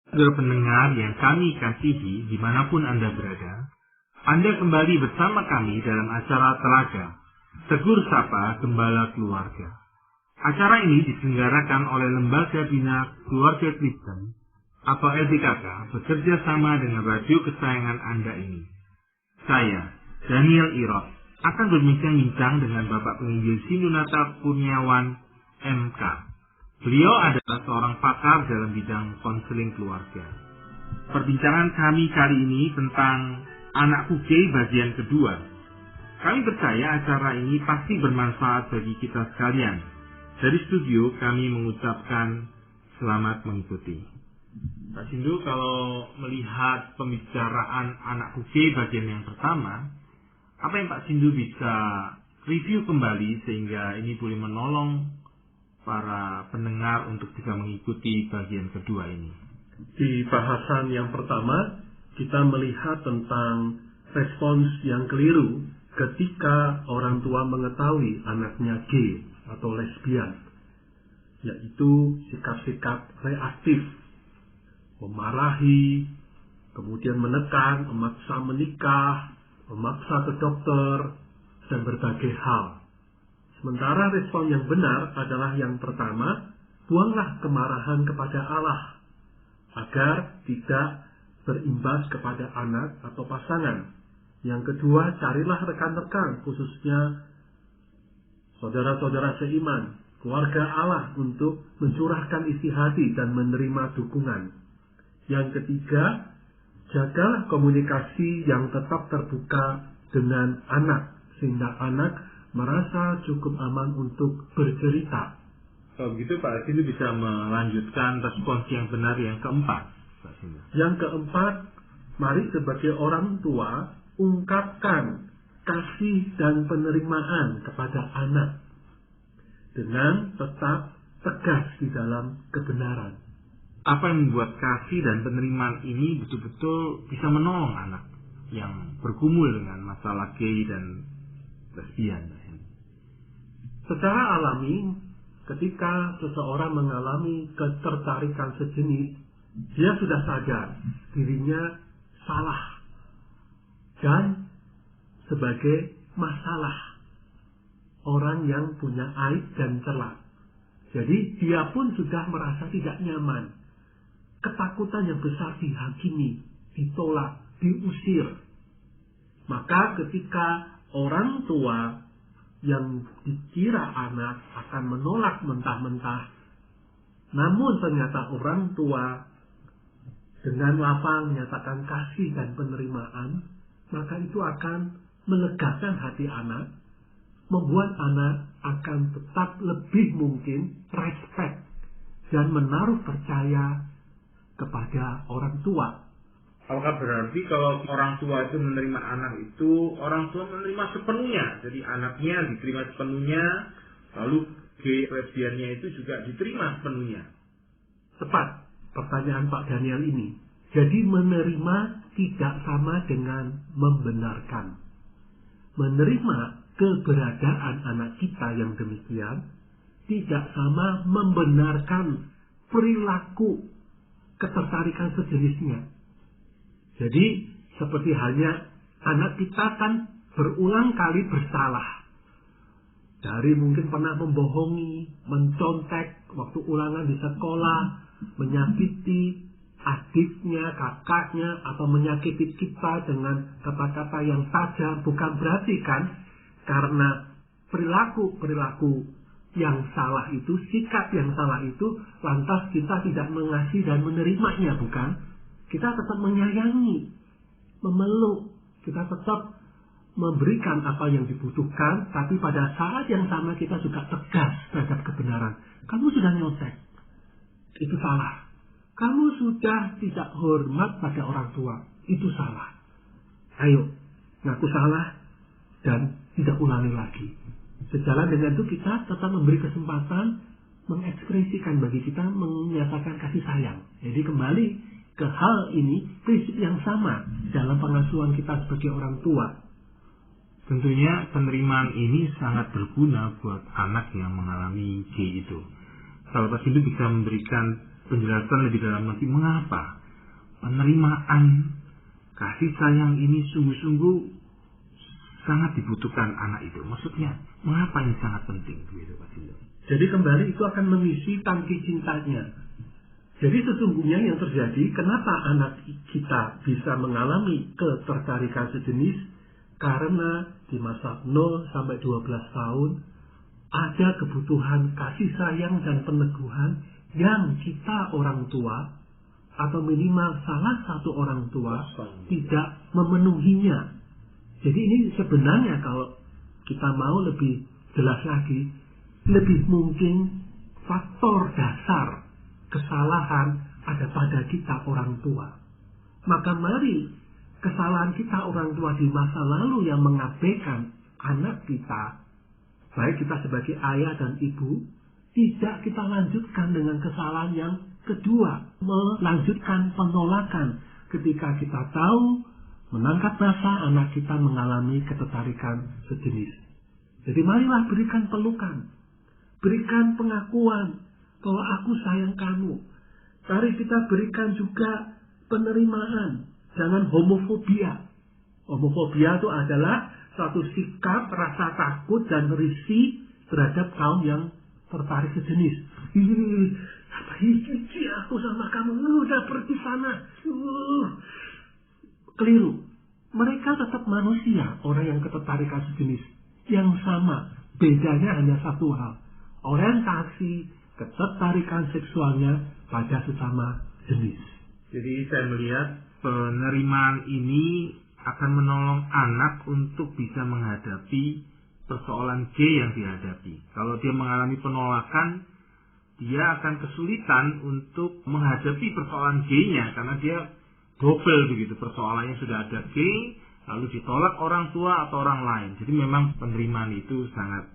Saudara pendengar yang kami kasihi dimanapun Anda berada, Anda kembali bersama kami dalam acara Telaga, Tegur Sapa Gembala Keluarga. Acara ini diselenggarakan oleh Lembaga Bina Keluarga Kristen atau LBKK bekerja sama dengan radio kesayangan Anda ini. Saya, Daniel Irot, akan berbincang-bincang dengan Bapak Penginjil Sindunata Kurniawan, MK. Beliau adalah seorang pakar dalam bidang konseling keluarga. Perbincangan kami kali ini tentang anak kugei bagian kedua. Kami percaya acara ini pasti bermanfaat bagi kita sekalian. Dari studio kami mengucapkan selamat mengikuti. Pak Sindu, kalau melihat pembicaraan anak kugei bagian yang pertama, apa yang Pak Sindu bisa review kembali sehingga ini boleh menolong para pendengar untuk bisa mengikuti bagian kedua ini? Di bahasan yang pertama, kita melihat tentang respons yang keliru ketika orang tua mengetahui anaknya gay atau lesbian, yaitu sikap-sikap reaktif, memarahi, kemudian menekan, memaksa menikah, memaksa ke dokter, dan berbagai hal. Sementara respon yang benar adalah yang pertama, buanglah kemarahan kepada Allah, agar tidak berimbas kepada anak atau pasangan. Yang kedua, carilah rekan-rekan, khususnya saudara-saudara seiman, keluarga Allah, untuk mencurahkan isi hati dan menerima dukungan. Yang ketiga, jagalah komunikasi yang tetap terbuka dengan anak, sehingga anak merasa cukup aman untuk bercerita. Kalau begitu Pak Sindu bisa melanjutkan respons yang benar yang keempat, Pak Sindu. Yang keempat, mari sebagai orang tua ungkapkan kasih dan penerimaan kepada anak dengan tetap tegas di dalam kebenaran. Apa yang membuat kasih dan penerimaan ini betul-betul bisa menolong anak yang bergumul dengan masalah gay dan lesbian? Secara alami, ketika seseorang mengalami ketertarikan sejenis, dia sudah sadar dirinya salah dan sebagai masalah, orang yang punya aib dan celah. Jadi dia pun sudah merasa tidak nyaman. Ketakutan yang besar dihakimi, ditolak, diusir. Maka ketika orang tua yang dikira anak akan menolak mentah-mentah, namun ternyata orang tua dengan lapang menyatakan kasih dan penerimaan, maka itu akan melegakan hati anak, membuat anak akan tetap lebih mungkin respect dan menaruh percaya kepada orang tua. Apakah berarti kalau orang tua itu menerima anak itu, orang tua menerima sepenuhnya, jadi anaknya diterima sepenuhnya, lalu gay lesbiannya itu juga diterima sepenuhnya? Tepat pertanyaan Pak Daniel ini. Jadi menerima tidak sama dengan membenarkan. Menerima keberadaan anak kita yang demikian tidak sama membenarkan perilaku ketertarikan sejenisnya. Jadi seperti halnya anak kita kan berulang kali bersalah. Dari mungkin pernah membohongi, mencontek waktu ulangan di sekolah, menyakiti adiknya, kakaknya, atau menyakiti kita dengan kata-kata yang tajam. Bukan berarti kan karena perilaku yang salah itu, sikap yang salah itu, lantas kita tidak mengasihi dan menerimanya, bukan? Kita tetap menyayangi, memeluk, kita tetap memberikan apa yang dibutuhkan, tapi pada saat yang sama kita juga tegas terhadap kebenaran. Kamu sudah nyontek, itu salah. Kamu sudah tidak hormat pada orang tua, itu salah. Ayo, ngaku salah dan tidak ulangi lagi. Sejalan dengan itu kita tetap memberi kesempatan mengekspresikan bagi kita, menyatakan kasih sayang. Jadi kembali ke hal ini, prinsip yang sama dalam pengasuhan kita sebagai orang tua. Tentunya penerimaan ini sangat berguna buat anak yang mengalami gay itu. Kalau Pak Sindu bisa memberikan penjelasan lebih dalam lagi, mengapa penerimaan kasih sayang ini sungguh-sungguh sangat dibutuhkan anak itu. Maksudnya, mengapa ini sangat penting? Gitu, Pak Sindu. Jadi kembali itu akan mengisi tangki cintanya. Jadi sesungguhnya yang terjadi, kenapa anak kita bisa mengalami ketertarikan sejenis? Karena di masa 0 sampai 12 tahun, ada kebutuhan kasih sayang dan peneguhan yang kita orang tua, atau minimal salah satu orang tua, tidak memenuhinya. Jadi ini sebenarnya kalau kita mau lebih jelas lagi, lebih mungkin faktor dasar kesalahan ada pada kita orang tua. Maka mari kesalahan kita orang tua di masa lalu yang mengabaikan anak kita, baik kita sebagai ayah dan ibu, tidak kita lanjutkan dengan kesalahan yang kedua, melanjutkan penolakan ketika kita tahu menangkap basah anak kita mengalami ketertarikan sejenis. Jadi marilah berikan pelukan, berikan pengakuan bahwa aku sayang kamu. Mari kita berikan juga penerimaan, jangan homofobia. Homofobia itu adalah suatu sikap rasa takut dan risih terhadap kaum yang tertarik sejenis. Apa ini aku sama kamu, udah pergi sana. Keliru. Mereka tetap manusia, orang yang ketertarikan sejenis yang sama. Bedanya hanya satu hal, orientasi ketertarikan seksualnya pada sesama jenis. Jadi saya melihat penerimaan ini akan menolong anak untuk bisa menghadapi persoalan G yang dihadapi. Kalau dia mengalami penolakan, dia akan kesulitan untuk menghadapi persoalan G-nya karena dia double begitu, persoalannya sudah ada G, lalu ditolak orang tua atau orang lain. Jadi memang penerimaan itu sangat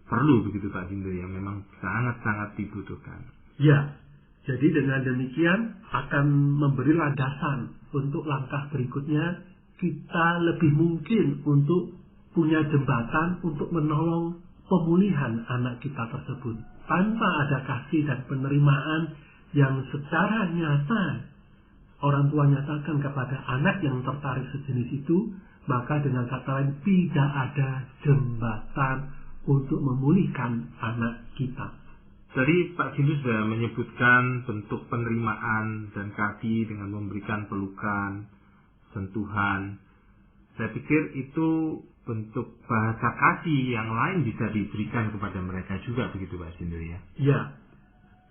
perlu begitu Pak Sindu, yang memang sangat-sangat dibutuhkan. Ya, jadi dengan demikian akan memberi landasan untuk langkah berikutnya, kita lebih mungkin untuk punya jembatan untuk menolong pemulihan anak kita tersebut. Tanpa ada kasih dan penerimaan yang secara nyata orang tua nyatakan kepada anak yang tertarik sejenis itu, maka dengan kata lain tidak ada jembatan untuk memulihkan anak kita. Tadi Pak Sindu sudah menyebutkan bentuk penerimaan dan kasih dengan memberikan pelukan, sentuhan. Saya pikir itu bentuk bahasa kasih yang lain bisa diberikan kepada mereka juga begitu Pak Sindu ya? Ya,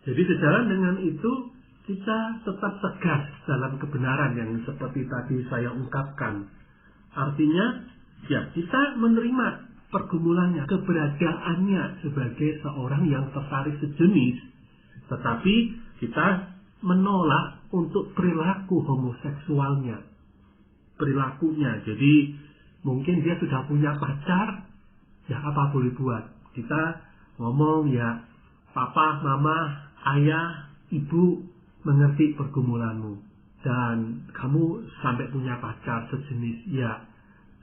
jadi sejalan dengan itu kita tetap tegas dalam kebenaran yang seperti tadi saya ungkapkan. Artinya, ya kita menerima pergumulannya, keberadaannya sebagai seorang yang tertarik sejenis, tetapi kita menolak untuk perilaku homoseksualnya, perilakunya. Jadi mungkin dia sudah punya pacar, ya apa boleh buat. Kita ngomong ya, papa, mama, ayah, ibu mengerti pergumulanmu dan kamu sampai punya pacar sejenis. Ya,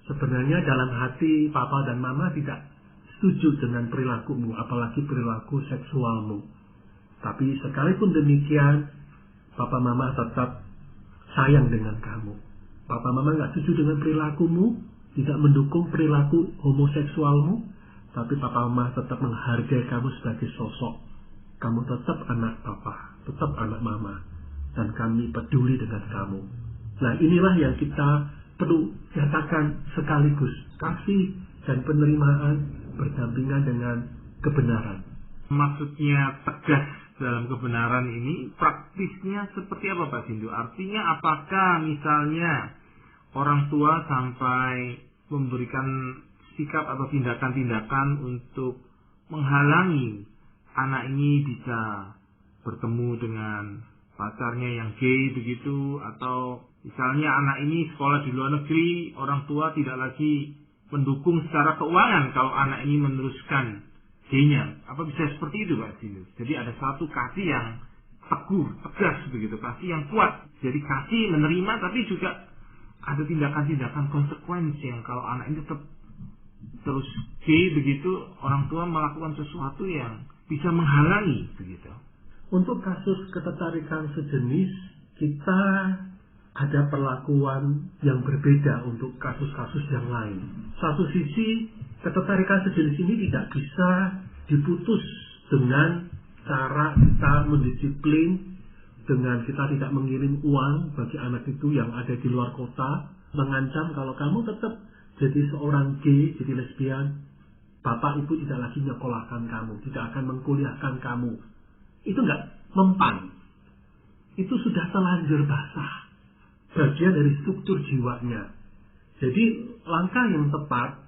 sebenarnya dalam hati papa dan mama tidak setuju dengan perilakumu, apalagi perilaku seksualmu. Tapi sekalipun demikian, papa mama tetap sayang dengan kamu. Papa mama nggak setuju dengan perilakumu, tidak mendukung perilaku homoseksualmu, tapi papa mama tetap menghargai kamu sebagai sosok. Kamu tetap anak papa, tetap anak mama, dan kami peduli dengan kamu. Nah, inilah yang kita perlu nyatakan sekaligus. Kasih dan penerimaan berdampingan dengan kebenaran. Maksudnya tegas dalam kebenaran ini, praktisnya seperti apa Pak Sindu? Artinya apakah misalnya orang tua sampai memberikan sikap atau tindakan-tindakan untuk menghalangi anak ini bisa bertemu dengan pacarnya yang gay begitu, atau misalnya anak ini sekolah di luar negeri, orang tua tidak lagi mendukung secara keuangan kalau anak ini meneruskan gay-nya. Apa bisa seperti itu Pak Sindu? Jadi ada satu kasih yang teguh, tegas begitu, kasih yang kuat. Jadi kasih menerima, tapi juga ada tindakan-tindakan konsekuensi yang kalau anak ini tetap terus gay begitu, orang tua melakukan sesuatu yang bisa menghalangi begitu. Untuk kasus ketertarikan sejenis, kita ada perlakuan yang berbeda untuk kasus-kasus yang lain. Satu sisi, ketertarikan sejenis ini tidak bisa diputus dengan cara kita mendisiplin, dengan kita tidak mengirim uang bagi anak itu yang ada di luar kota, mengancam kalau kamu tetap jadi seorang gay, jadi lesbian, bapak ibu tidak lagi nyekolahkan kamu, tidak akan mengkuliahkan kamu. Itu enggak mempan. Itu sudah telanjur basah. Bagian dari struktur jiwanya. Jadi langkah yang tepat,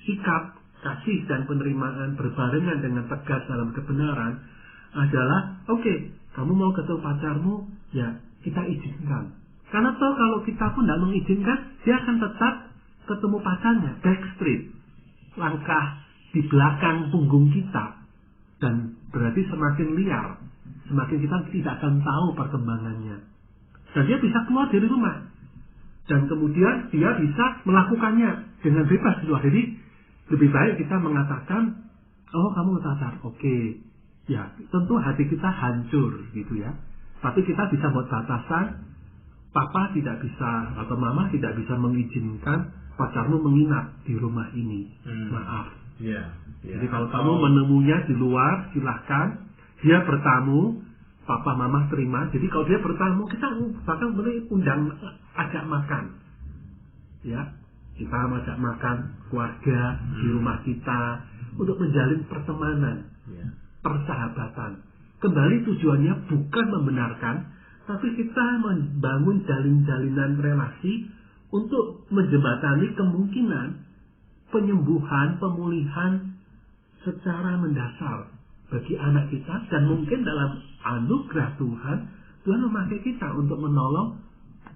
sikap, kasih dan penerimaan berbarengan dengan tegas dalam kebenaran adalah, oke, kamu mau ketemu pacarmu, ya kita izinkan. Karena toh kalau kita pun tidak mengizinkan, dia akan tetap ketemu pacarnya, backstreet. Langkah di belakang punggung kita. Dan berarti semakin liar, semakin kita tidak akan tahu perkembangannya. Dan dia bisa keluar dari rumah. Dan kemudian dia bisa melakukannya dengan bebas di luar. Jadi lebih baik kita mengatakan, oh kamu pacar, oke. Ya tentu hati kita hancur gitu ya. Tapi kita bisa buat batasan, papa tidak bisa atau mama tidak bisa mengizinkan pacarmu menginap di rumah ini. Maaf. Jadi kalau kamu menemunya di luar, silahkan. Dia bertamu, papa mama terima. Jadi kalau dia bertamu, kita bahkan boleh undang, ajak makan. Ya, kita ajak makan keluarga di rumah kita untuk menjalin pertemanan, persahabatan. Kembali tujuannya bukan membenarkan, tapi kita membangun jalinan relasi untuk menjembatani kemungkinan penyembuhan, pemulihan secara mendasar bagi anak kita, dan mungkin dalam anugerah Tuhan, Tuhan memakai kita untuk menolong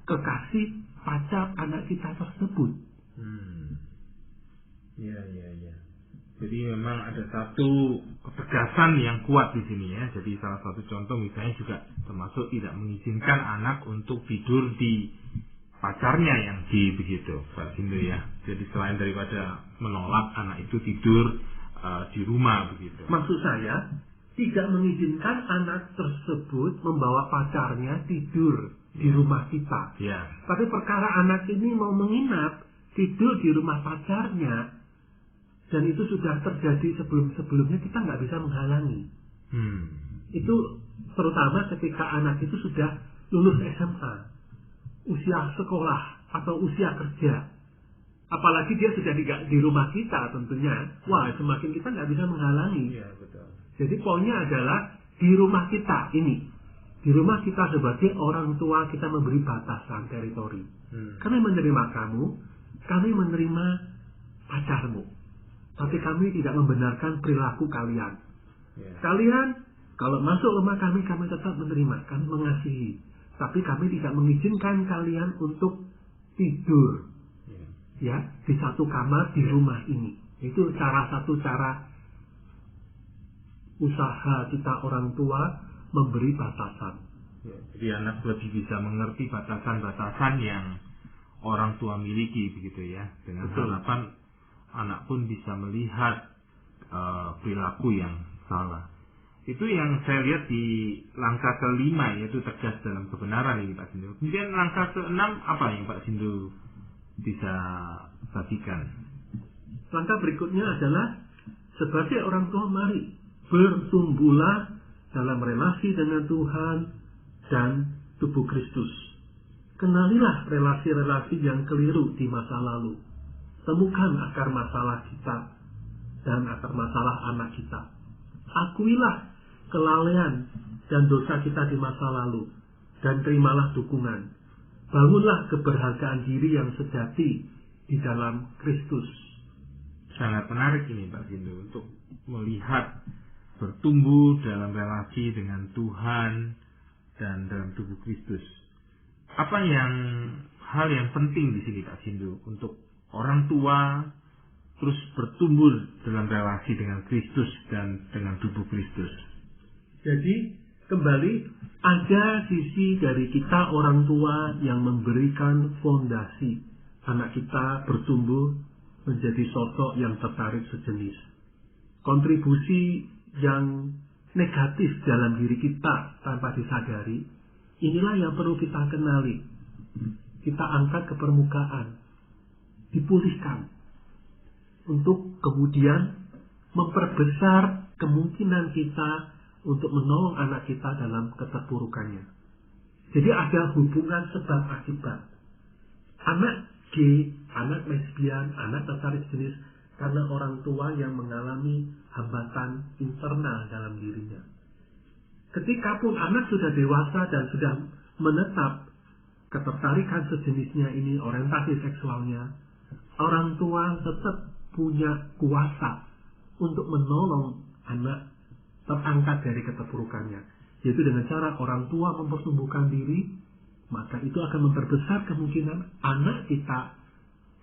kekasih pacar anak kita tersebut. Jadi memang ada satu ketegasan yang kuat di sini ya. Jadi salah satu contoh misalnya juga termasuk tidak mengizinkan anak untuk tidur di pacarnya yang gay begitu, Pak Sindo ya. Jadi selain daripada menolak anak itu tidur di rumah begitu. Maksud saya tidak mengizinkan anak tersebut membawa pacarnya tidur di rumah kita. Tapi perkara anak ini mau menginap tidur di rumah pacarnya, dan itu sudah terjadi sebelum-sebelumnya, kita nggak bisa menghalangi. Itu terutama ketika anak itu sudah lulus SMA, usia sekolah atau usia kerja. Apalagi dia sudah di rumah kita tentunya. Wah, semakin kita nggak bisa menghalangi. Jadi poinnya adalah di rumah kita ini. Di rumah kita sebagai orang tua kita memberi batasan teritori. Kami menerima kamu, kami menerima pacarmu. Tapi kami tidak membenarkan perilaku kalian. Kalian kalau masuk rumah kami tetap menerima, kami mengasihi. Tapi kami tidak mengizinkan kalian untuk tidur. Ya, di satu kamar di rumah ini. Itu satu cara usaha kita orang tua memberi batasan. Jadi anak lebih bisa mengerti batasan-batasan yang orang tua miliki begitu ya. Dengan harapan anak pun bisa melihat perilaku yang salah. Itu yang saya lihat di langkah kelima, yaitu tegas dalam kebenaran ini Pak Sindu. Kemudian langkah keenam apa yang Pak Sindu bisa bagikan? Langkah berikutnya adalah sebagai orang tua, mari bertumbuhlah dalam relasi dengan Tuhan dan tubuh Kristus. Kenalilah relasi-relasi yang keliru di masa lalu. Temukan akar masalah kita dan akar masalah anak kita. Akuilah kelalaian dan dosa kita di masa lalu dan terimalah dukungan. Bangunlah keberhargaan diri yang sejati di dalam Kristus. Sangat menarik ini Pak Sindu untuk melihat bertumbuh dalam relasi dengan Tuhan dan dalam tubuh Kristus. Apa hal yang penting di sini Pak Sindu untuk orang tua terus bertumbuh dalam relasi dengan Kristus dan dengan tubuh Kristus? Jadi kembali ada sisi dari kita orang tua yang memberikan fondasi anak kita bertumbuh menjadi sosok yang tertarik sejenis. Kontribusi yang negatif dalam diri kita tanpa disadari, inilah yang perlu kita kenali. kita angkat ke permukaan, dipulihkan, untuk kemudian memperbesar kemungkinan kita untuk menolong anak kita dalam keterpurukannya. Jadi ada hubungan sebab akibat. Anak gay, anak lesbian, anak tertarik jenis karena orang tua yang mengalami hambatan internal dalam dirinya. Ketika pun anak sudah dewasa dan sudah menetap ketertarikan sejenisnya ini, orientasi seksualnya, orang tua tetap punya kuasa untuk menolong anak terangkat dari keterpurukannya, yaitu dengan cara orang tua mempersembuhkan diri, maka itu akan memperbesar kemungkinan anak kita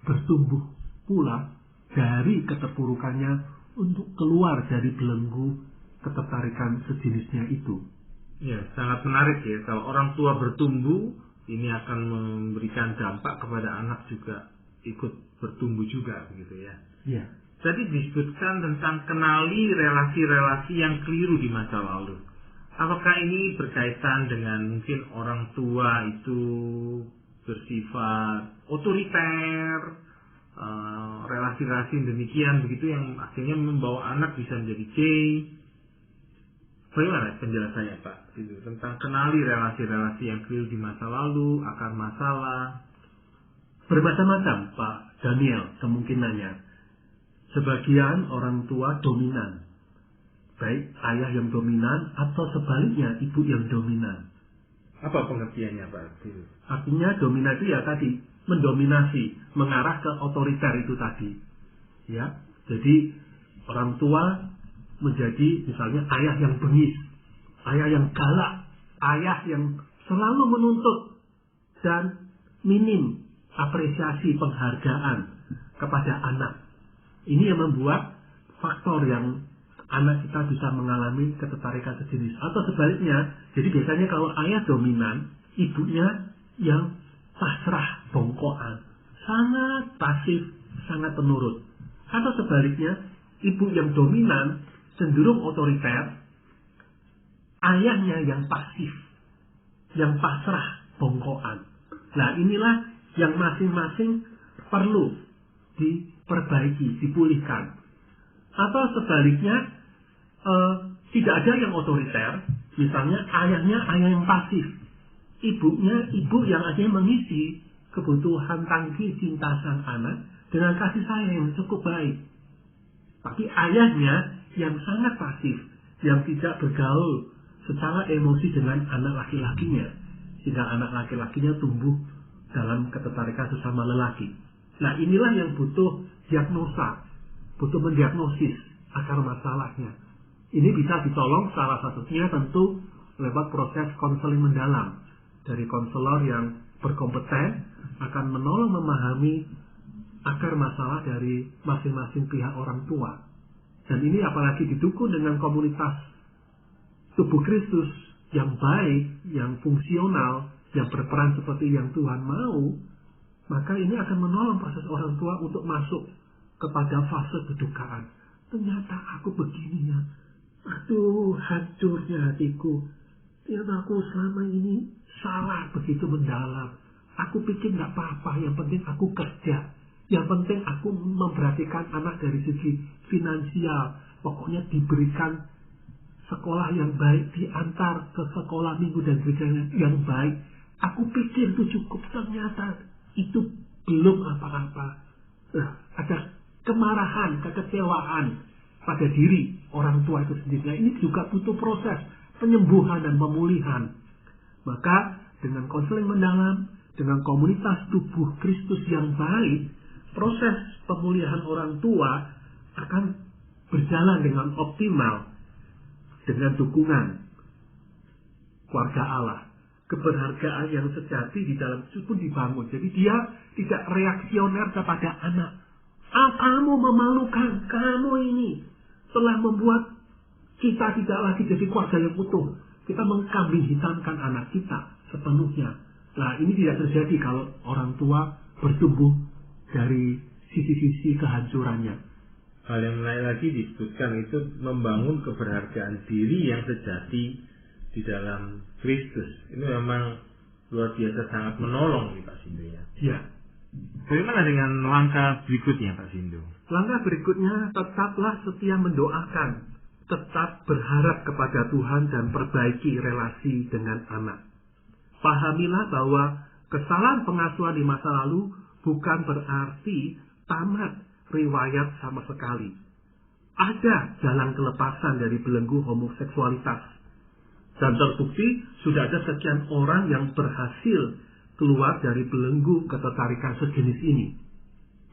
bertumbuh pula dari keterpurukannya untuk keluar dari belenggu ketertarikan sejenisnya itu. Ya, sangat menarik ya. Kalau orang tua bertumbuh, ini akan memberikan dampak kepada anak juga ikut bertumbuh juga, begitu ya. Ya. Tadi disebutkan tentang kenali relasi-relasi yang keliru di masa lalu. Apakah ini berkaitan dengan mungkin orang tua itu bersifat otoriter, relasi-relasi demikian begitu yang akhirnya membawa anak bisa menjadi gay? Bagaimana penjelasannya Pak? Gitu, tentang kenali relasi-relasi yang keliru di masa lalu, akar masalah. Bermacam-macam Pak Daniel kemungkinannya. Sebagian orang tua dominan, baik ayah yang dominan atau sebaliknya ibu yang dominan. Apa pengertiannya Pak? Artinya dominan itu ya tadi mendominasi, mengarah ke otoriter itu tadi. Ya, jadi orang tua menjadi misalnya ayah yang bengis, ayah yang galak, ayah yang selalu menuntut dan minim apresiasi penghargaan kepada anak. Ini yang membuat faktor yang anak kita bisa mengalami ketertarikan sejenis. Atau sebaliknya, jadi biasanya kalau ayah dominan, ibunya yang pasrah, bongkoan, sangat pasif, sangat penurut. Atau sebaliknya, ibu yang dominan, cenderung otoriter, ayahnya yang pasif, yang pasrah, bongkoan. Nah inilah yang masing-masing perlu diperbaiki, dipulihkan. Atau sebaliknya, tidak ada yang otoriter, misalnya ayahnya ayah yang pasif, ibunya ibu yang akhirnya mengisi kebutuhan tangki cinta sang anak dengan kasih sayang yang cukup baik. Tapi ayahnya yang sangat pasif, yang tidak bergaul secara emosi dengan anak laki-lakinya, sehingga anak laki-lakinya tumbuh dalam ketertarikan sesama lelaki. Nah inilah yang butuh diagnosa, butuh mendiagnosis akar masalahnya. Ini bisa ditolong salah satunya tentu lewat proses konseling mendalam dari konselor yang berkompeten akan menolong memahami akar masalah dari masing-masing pihak orang tua. Dan ini apalagi didukung dengan komunitas tubuh Kristus yang baik, yang fungsional, yang berperan seperti yang Tuhan mau, maka ini akan menolong proses orang tua untuk masuk kepada fase kedukaan. Ternyata aku begini ya. Aduh, hancurnya hatiku. Ternyata aku selama ini salah begitu mendalam. Aku pikir gak apa-apa, yang penting aku kerja. Yang penting aku memperhatikan anak dari segi finansial. Pokoknya diberikan sekolah yang baik, diantar ke sekolah minggu dan gereja yang baik. Aku pikir itu cukup, ternyata itu belum apa-apa. Ada kemarahan, kekecewaan pada diri orang tua itu sendiri. Nah, ini juga butuh proses penyembuhan dan pemulihan. Maka dengan konseling mendalam, dengan komunitas tubuh Kristus yang baik, proses pemulihan orang tua akan berjalan dengan optimal dengan dukungan keluarga Allah. Keberhargaan yang sejati di dalam itu pun dibangun. Jadi dia tidak reaksioner kepada anak. Kamu memalukan, kamu ini telah membuat kita tidak lagi jadi keluarga yang utuh. Kita mengkambing hitamkan anak kita sepenuhnya. Nah ini tidak terjadi kalau orang tua bertumbuh dari sisi-sisi kehancurannya. Hal yang lain lagi disebutkan itu membangun keberhargaan diri yang sejati di dalam Kristus. Ini memang luar biasa sangat menolong nih Pak Sindu ya. Ya. Bagaimana dengan langkah berikutnya Pak Sindu? Langkah berikutnya, tetaplah setia mendoakan, tetap berharap kepada Tuhan dan perbaiki relasi dengan anak. Pahamilah bahwa kesalahan pengasuhan di masa lalu bukan berarti tamat riwayat sama sekali. Ada jalan kelepasan dari belenggu homoseksualitas. Dan terbukti sudah ada sekian orang yang berhasil keluar dari belenggu ketertarikan sejenis ini.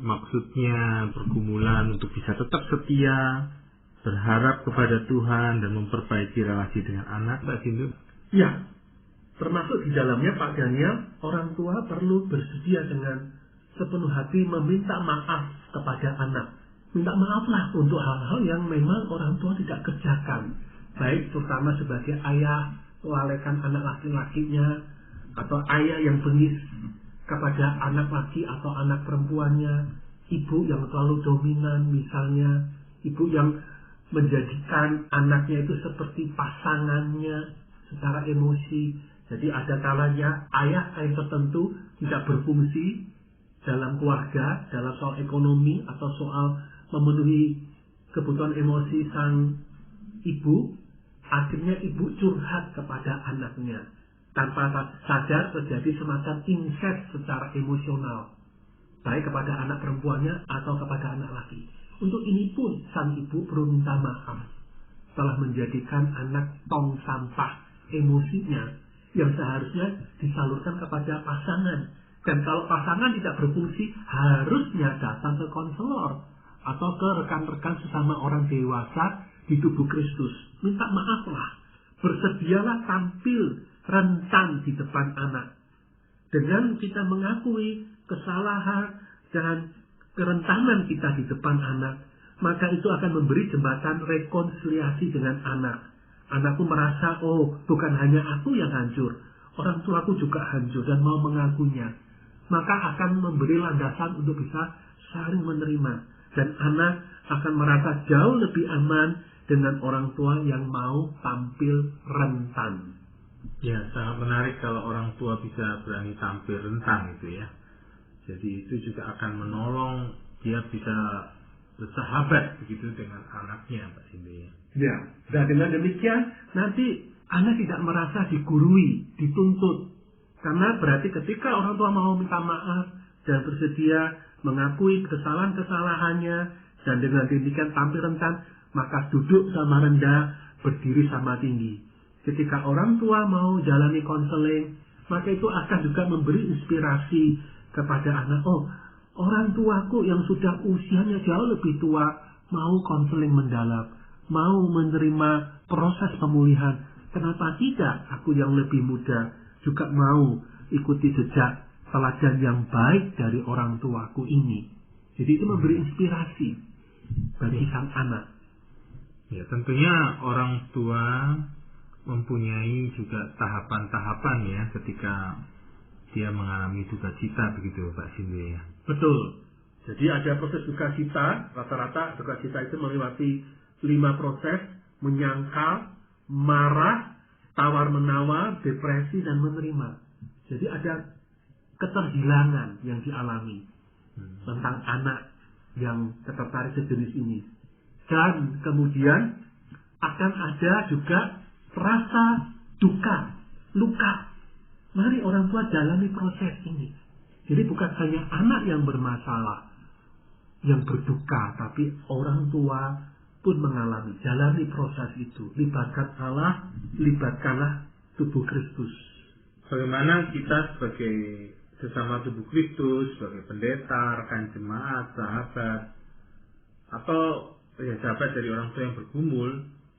Maksudnya pergumulan untuk bisa tetap setia, berharap kepada Tuhan dan memperbaiki relasi dengan anak, Pak Sindu? Ya, termasuk di dalamnya Pak Daniel, orang tua perlu bersedia dengan sepenuh hati meminta maaf kepada anak. Minta maaflah untuk hal-hal yang memang orang tua tidak kerjakan. Baik terutama sebagai ayah melalaikan anak laki-lakinya, atau ayah yang bengis kepada anak laki atau anak perempuannya, ibu yang terlalu dominan misalnya, ibu yang menjadikan anaknya itu seperti pasangannya secara emosi. Jadi ada kalanya ayah tertentu tidak berfungsi dalam keluarga, dalam soal ekonomi atau soal memenuhi kebutuhan emosi sang ibu. Akhirnya ibu curhat kepada anaknya. Tanpa sadar terjadi semacam incest secara emosional. Baik kepada anak perempuannya atau kepada anak laki. Untuk ini pun sang ibu perlu minta maaf. Telah menjadikan anak tong sampah emosinya yang seharusnya disalurkan kepada pasangan. Dan kalau pasangan tidak berfungsi, harusnya datang ke konselor atau ke rekan-rekan sesama orang dewasa di tubuh Kristus. Minta maaflah. Bersedialah tampil rentan di depan anak. Dengan kita mengakui kesalahan dan kerentanan kita di depan anak, maka itu akan memberi jembatan rekonsiliasi dengan anak. Anakku merasa, oh bukan hanya aku yang hancur, orang tuaku juga hancur dan mau mengakuinya. Maka akan memberi landasan untuk bisa saling menerima. Dan anak akan merasa jauh lebih aman dengan orang tua yang mau tampil rentan. Ya, sangat menarik kalau orang tua bisa berani tampil rentan gitu ya. Jadi itu juga akan menolong dia bisa bersahabat begitu dengan anaknya, Pak Sindu ya. Ya, dan dengan demikian nanti anak tidak merasa digurui, dituntut. Karena berarti ketika orang tua mau minta maaf dan bersedia mengakui kesalahan-kesalahannya dan dengan demikian tampil rentan, maka duduk sama rendah, berdiri sama tinggi. Ketika orang tua mau jalani konseling, maka itu akan juga memberi inspirasi kepada anak. Oh, orang tuaku yang sudah usianya jauh lebih tua, mau konseling mendalam, mau menerima proses pemulihan. Kenapa tidak aku yang lebih muda juga mau ikuti jejak teladan yang baik dari orang tuaku ini. Jadi itu memberi inspirasi bagi sang anak. Ya, tentunya orang tua mempunyai juga tahapan-tahapan ya ketika dia mengalami duka cita begitu Pak Sindu ya. Betul. Jadi ada proses duka cita, rata-rata duka cita itu melewati 5 proses: menyangkal, marah, tawar-menawar, depresi, dan menerima. Jadi ada keterhilangan yang dialami tentang anak yang tertarik sejenis ini. Dan kemudian akan ada juga rasa duka, luka. Mari orang tua jalani proses ini. Jadi bukan hanya anak yang bermasalah, yang berduka, tapi orang tua pun mengalami, jalani proses itu. Libatkan Allah, libatkanlah tubuh Kristus. Bagaimana kita sebagai sesama tubuh Kristus, sebagai pendeta, rekan jemaat, sahabat, atau ya sahabat dari orang tua yang bergumul,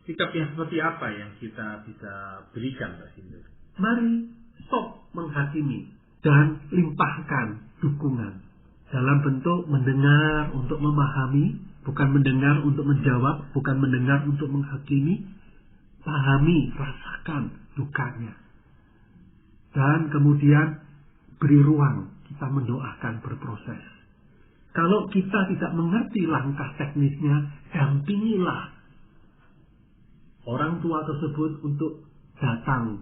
sikap yang seperti apa yang kita bisa berikan, Pak Sindu? Mari stop menghakimi dan limpahkan dukungan dalam bentuk mendengar untuk memahami, bukan mendengar untuk menjawab, bukan mendengar untuk menghakimi. Pahami, rasakan dukanya, dan kemudian beri ruang kita mendoakan, berproses. Kalau kita tidak mengerti langkah teknisnya, dampingilah orang tua tersebut untuk datang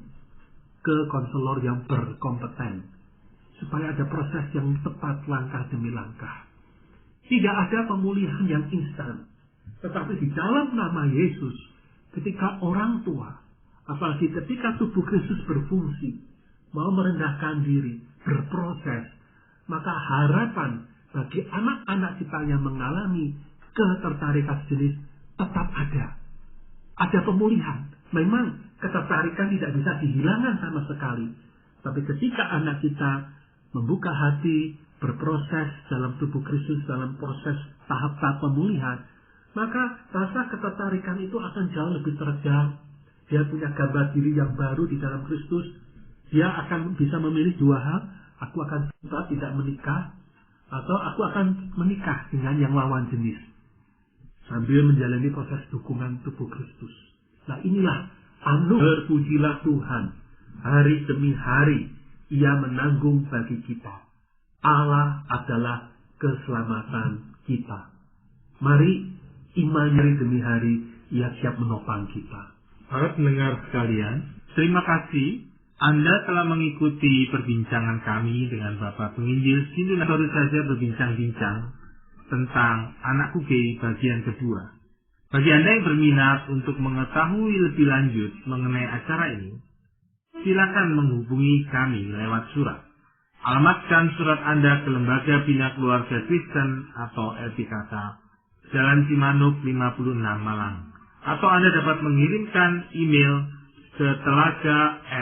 ke konselor yang berkompeten, supaya ada proses yang tepat langkah demi langkah. Tidak ada pemulihan yang instan, tetapi di dalam nama Yesus, ketika orang tua, apalagi ketika tubuh Kristus berfungsi, mau merendahkan diri, berproses, maka harapan bagi anak-anak kita yang mengalami ketertarikan jenis tetap ada. Ada pemulihan. Memang ketertarikan tidak bisa dihilangkan sama sekali. Tapi ketika anak kita membuka hati, berproses dalam tubuh Kristus, dalam proses tahap-tahap pemulihan, maka rasa ketertarikan itu akan jauh lebih teredam. Dia punya gambar diri yang baru di dalam Kristus. Dia akan bisa memilih dua hal. Aku akan tetap tidak menikah, atau aku akan menikah dengan yang lawan jenis. Sambil menjalani proses dukungan tubuh Kristus. Nah inilah anugerah, berpujilah Tuhan. Hari demi hari Ia menanggung bagi kita. Allah adalah keselamatan kita. Mari iman hari demi hari Ia siap menopang kita. Para pendengar sekalian, terima kasih Anda telah mengikuti perbincangan kami dengan Bapak Penginjil Sindu. Baru saja berbincang-bincang tentang Anakku Gay bagian kedua. Bagi Anda yang berminat untuk mengetahui lebih lanjut mengenai acara ini, silakan menghubungi kami lewat surat. Alamatkan surat Anda ke Lembaga Bina Keluarga Kristen atau LPKK, Jalan Cimanuk 56 Malang. Atau Anda dapat mengirimkan email ke Telaga.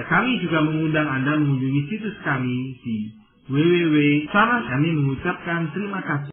Kami juga mengundang Anda mengunjungi situs kami di www. Kami mengucapkan terima kasih